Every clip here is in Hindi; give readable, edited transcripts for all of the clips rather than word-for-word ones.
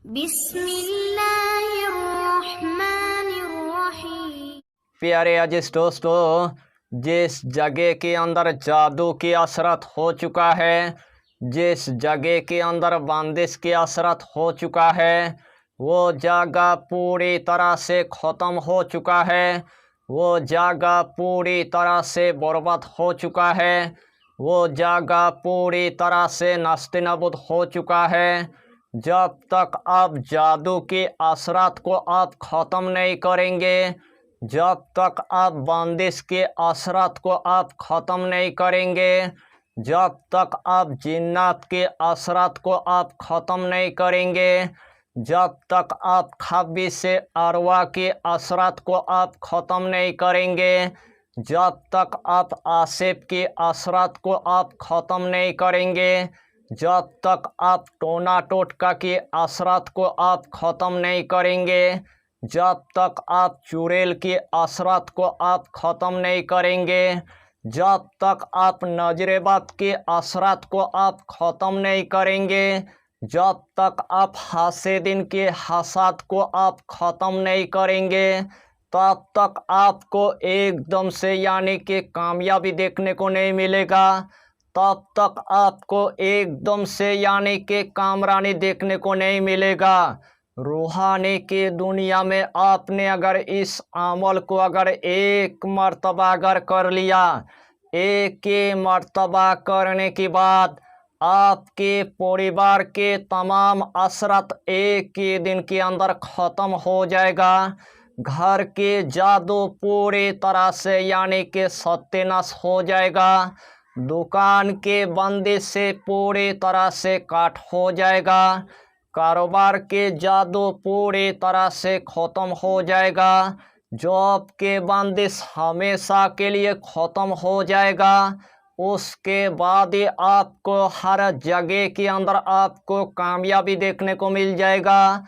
बिस्मिल्लाहिर्रहमानिर्रहीम। प्यारे अजीज दोस्तों, जिस जगह के अंदर जादू की असरत हो चुका है, जिस जगह के अंदर बंदिश की असरत हो चुका है, वो जगह पूरी तरह से ख़त्म हो चुका है। वो जगह पूरी तरह से बर्बाद हो चुका है। वो जगह पूरी तरह से नस्तानाबूद हो चुका है। जब तक आप जादू की असरत को आप ख़त्म नहीं करेंगे, जब तक आप बंदिश के असरत को आप ख़त्म नहीं करेंगे, जब तक आप जिन्नात के असरत को आप ख़त्म नहीं करेंगे, जब तक आप खबीस अरवा के असरत को आप ख़त्म नहीं करेंगे, जब तक आप आसिफ की असरत को आप ख़त्म नहीं करेंगे, जब तक आप टोना टोटका की असरत को आप ख़त्म नहीं करेंगे, जब तक आप चुड़ैल की असरत को आप ख़त्म नहीं करेंगे, जब तक आप नजरेबाद की असरत को आप ख़त्म नहीं करेंगे, जब तक आप हासिदिन के हसद को आप ख़त्म नहीं करेंगे, तब तक आपको एकदम से यानी कि कामयाबी देखने को नहीं मिलेगा। तब तक आपको एकदम से यानी कि कामरानी देखने को नहीं मिलेगा। रूहानी की दुनिया में आपने अगर इस अमल को अगर एक मर्तबा अगर कर लिया, एक ही मर्तबा करने के बाद आपके परिवार के तमाम असरत एक ही दिन के अंदर ख़त्म हो जाएगा। घर के जादू पूरी तरह से यानी कि सत्यानाश हो जाएगा। दुकान के बंदिश से पूरी तरह से काट हो जाएगा। कारोबार के जादू पूरी तरह से ख़त्म हो जाएगा। जॉब के बंदिश हमेशा के लिए ख़त्म हो जाएगा। उसके बाद ही आपको हर जगह के अंदर आपको कामयाबी देखने को मिल जाएगा।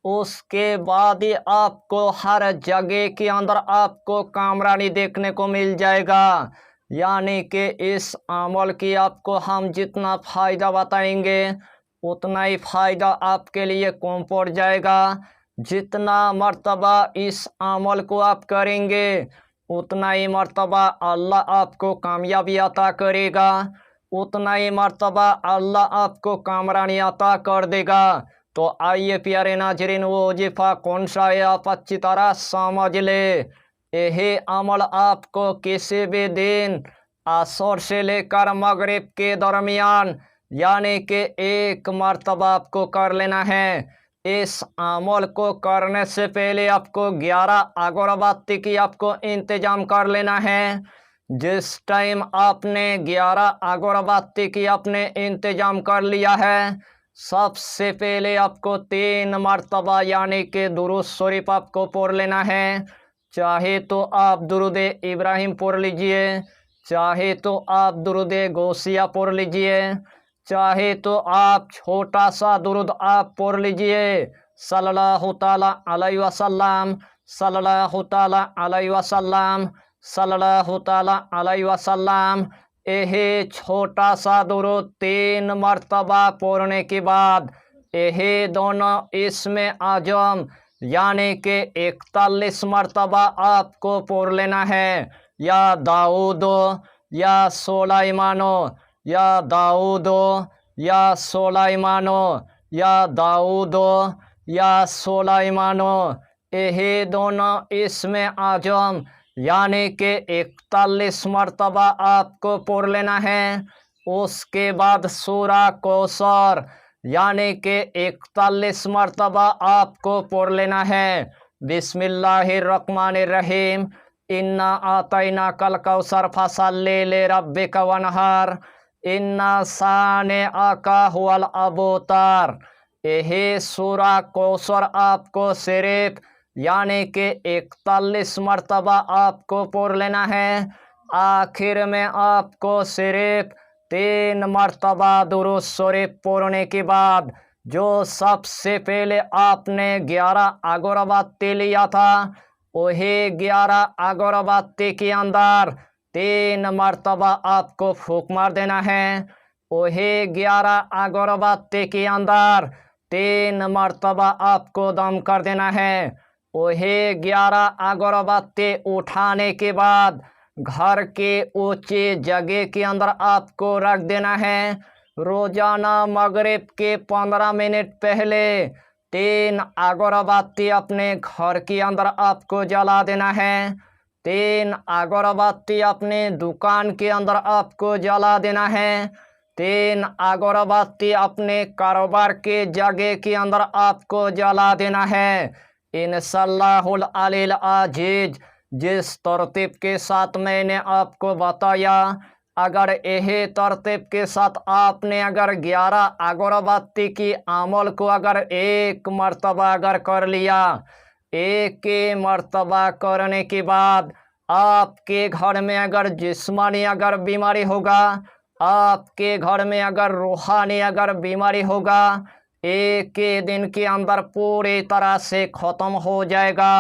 उसके बाद ही आपको हर जगह के अंदर आपको कामरानी देखने को मिल जाएगा। यानी कि इस अमल की आपको हम जितना फ़ायदा बताएंगे उतना ही फ़ायदा आपके लिए कम पड़ जाएगा। जितना मर्तबा इस अमल को आप करेंगे उतना ही मर्तबा अल्लाह आपको कामयाबी अता करेगा, उतना ही मर्तबा अल्लाह आपको कामरानी अता कर देगा। तो आइए प्यारे नाजरीन, वो वजीफ़ा कौन सा है आप अच्छी तरह समझ ले। यही अमल आपको किसी भी दिन असर से लेकर मगरिब के दरमियान यानी कि एक मर्तबा आपको कर लेना है। इस अमल को करने से पहले आपको 11 अगरबत्ती की आपको इंतजाम कर लेना है। जिस टाइम आपने 11 अगरबत्ती की आपने इंतजाम कर लिया है, सबसे पहले आपको 3 मर्तबा यानी कि दुरूद शरीफ आपको पढ़ लेना है। चाहे तो आप दुरूद इब्राहिम पढ़ लीजिए, चाहे तो आप दुरूद गौसिया पढ़ लीजिए, चाहे तो आप छोटा सा दुरूद आप पढ़ लीजिए, सल्लल्लाहु ताला अलैहि वसल्लम, सल्लल्लाहु ताला अलैहि वसल्लम, सल्लल्लाहु ताला अलैहि वसल्लम। यही छोटा सा दुरूद 3 मर्तबा पढ़ने के बाद यही दोनों इसमें आजम यानी कि 41 मर्तबा आपको पढ़ लेना है। या दाऊदो, या सुलाइमानो, या दाऊदो, या सुलाइमानो, या दाऊदो, या सुलाइमानो। यही दोनों इसमें आजम यानी कि 41 मर्तबा आपको पढ़ लेना है। उसके बाद सूरा कौसर यानी कि 41 मर्तबा आपको पढ़ लेना है। बिस्मिल्लाहिर्रहमानिर्रहीम। इन्ना आतैना कल कौसर फसल्ली लिरब्बिका वनहर, इन्ना साने आका हुवल अबूतर। यही सूरा कौसर आपको सिर्फ यानी कि 41 मर्तबा आपको पढ़ लेना है। आखिर में आपको सिर्फ 3 मर्तबा दुरूद शरीफ पढ़ने के बाद जो सबसे पहले आपने 11 अगरबत्ती लिया था, वही 11 अगरबत्ती के अंदर 3 मर्तबा आपको फूंक मार देना है। वही 11 अगरबत्ती के अंदर 3 मर्तबा आपको दम कर देना है। वही 11 अगरबत्ती उठाने के बाद घर के ऊंची जगह के अंदर आपको रख देना है। रोजाना मगरिब के 15 मिनट पहले 3 अगरबत्ती अपने घर के अंदर आपको जला देना है। 3 अगरबत्ती अपने दुकान के अंदर आपको जला देना है। 3 अगरबत्ती अपने कारोबार के जगह के अंदर आपको जला देना है। इंशाअल्लाहुल अलील अजीज, जिस तरतीब के साथ मैंने आपको बताया, अगर यही तरतीब के साथ आपने अगर 11 अगरबत्ती की अमल को अगर एक मर्तबा अगर कर लिया, एक मर्तबा करने के बाद आपके घर में अगर जिस्मानी अगर बीमारी होगा, आपके घर में अगर रूहानी अगर बीमारी होगा, एक दिन के अंदर पूरी तरह से ख़त्म हो जाएगा।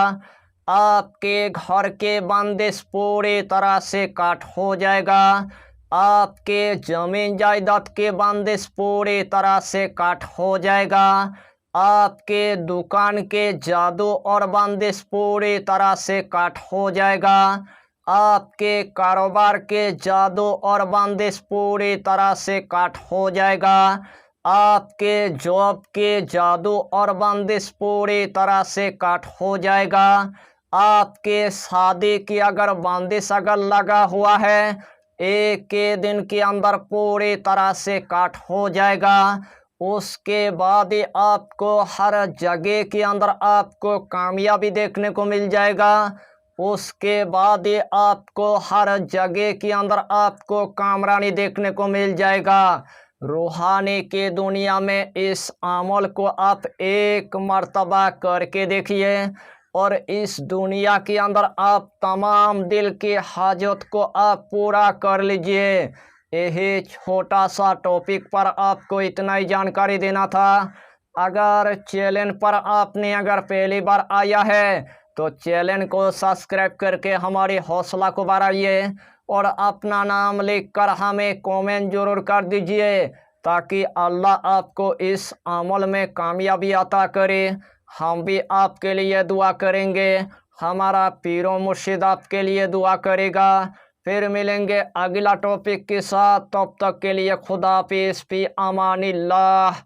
आपके घर के बंदिश पूरी तरह से काट हो जाएगा। आपके जमीन जायदाद के बंदिश पूरी तरह से काट हो जाएगा। आपके दुकान के जादू और बंदिश पूरी तरह से काट हो जाएगा। आपके कारोबार के जादू और बंदिश पूरी तरह से काट हो जाएगा। आपके जॉब के जादू और बंदिश पूरी तरह से काट हो जाएगा। आपके शादी की अगर बंदिश अगर लगा हुआ है, एक दिन के अंदर पूरी तरह से काट हो जाएगा। उसके बाद ही आपको हर जगह के अंदर आपको कामयाबी देखने को मिल जाएगा। उसके बाद ही आपको हर जगह के अंदर आपको कामरानी देखने को मिल जाएगा। रूहानी के दुनिया में इस अमल को आप एक मर्तबा करके देखिए और इस दुनिया के अंदर आप तमाम दिल की हाजत को आप पूरा कर लीजिए। यही छोटा सा टॉपिक पर आपको इतना ही जानकारी देना था। अगर चैनल पर आपने अगर पहली बार आया है तो चैनल को सब्सक्राइब करके हमारी हौसला को बढ़ाइए और अपना नाम लिखकर हमें कमेंट जरूर कर दीजिए, ताकि अल्लाह आपको इस अमल में कामयाबी अता करे। हम भी आपके लिए दुआ करेंगे, हमारा पीरो मुर्शिद आपके लिए दुआ करेगा। फिर मिलेंगे अगला टॉपिक के साथ, तब तक के लिए खुदा हाफिज़, फी अमानिल्लाह।